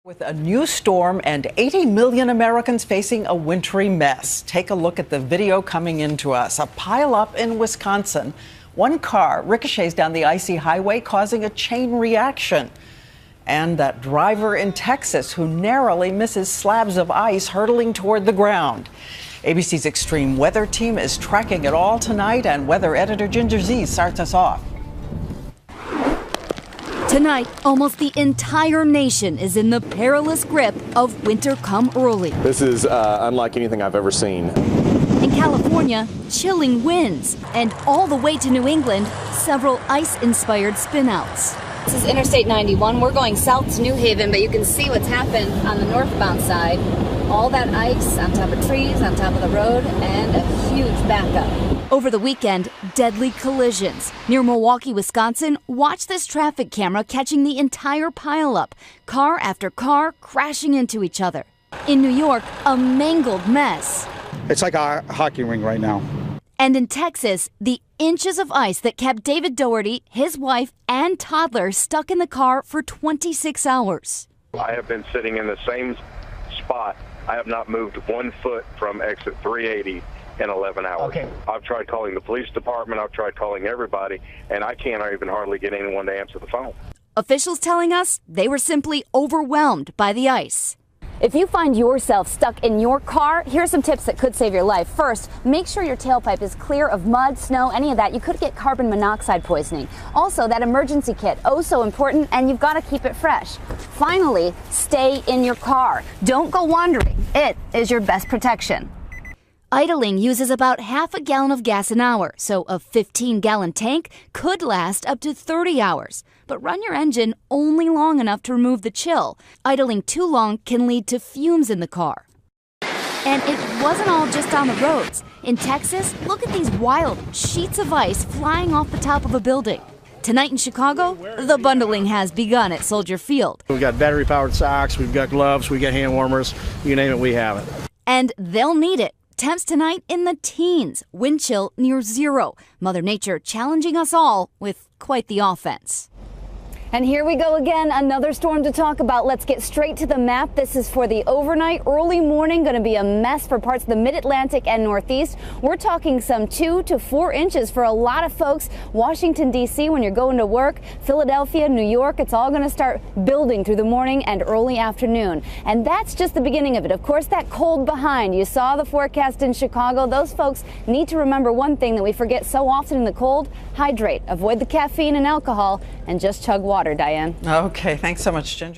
With a new storm and 80 million Americans facing a wintry mess. Take a look at the video coming into us. A pileup in Wisconsin. One car ricochets down the icy highway, causing a chain reaction. And that driver in Texas who narrowly misses slabs of ice hurtling toward the ground. ABC's extreme weather team is tracking it all tonight, and weather editor Ginger Zee starts us off. Tonight, almost the entire nation is in the perilous grip of winter come early. This is unlike anything I've ever seen. In California, chilling winds, and all the way to New England, several ice-inspired spinouts. This is Interstate 91. We're going south to New Haven, but you can see what's happened on the northbound side. All that ice on top of trees, on top of the road, and a huge backup. Over the weekend, deadly collisions. Near Milwaukee, Wisconsin, watch this traffic camera catching the entire pileup. Car after car crashing into each other. In New York, a mangled mess. It's like a hockey rink right now. And in Texas, the inches of ice that kept David Doherty, his wife, and toddler stuck in the car for 26 hours. I have been sitting in the same spot. I have not moved 1 foot from exit 380 in 11 hours. Okay. I've tried calling the police department. I've tried calling everybody, and I can't even hardly get anyone to answer the phone. Officials telling us they were simply overwhelmed by the ice. If you find yourself stuck in your car, here are some tips that could save your life. First, make sure your tailpipe is clear of mud, snow, any of that. You could get carbon monoxide poisoning. Also, that emergency kit, oh so important, and you've got to keep it fresh. Finally, stay in your car. Don't go wandering. It is your best protection. Idling uses about half a gallon of gas an hour, so a 15-gallon tank could last up to 30 hours. But run your engine only long enough to remove the chill. Idling too long can lead to fumes in the car. And it wasn't all just on the roads. In Texas, look at these wild sheets of ice flying off the top of a building. Tonight in Chicago, the bundling has begun at Soldier Field. We've got battery-powered socks, we've got gloves, we've got hand warmers, you name it, we have it. And they'll need it. Temps tonight in the teens, wind chill near zero. Mother Nature challenging us all with quite the offense. And here we go again, another storm to talk about. Let's get straight to the map. This is for the overnight, early morning, going to be a mess for parts of the mid-Atlantic and Northeast. We're talking some 2 to 4 inches for a lot of folks. Washington, D.C., when you're going to work, Philadelphia, New York, it's all going to start building through the morning and early afternoon. And that's just the beginning of it. Of course, that cold behind. You saw the forecast in Chicago. Those folks need to remember one thing that we forget so often in the cold: hydrate, avoid the caffeine and alcohol, and just chug water. Diane. Okay, thanks so much, Ginger.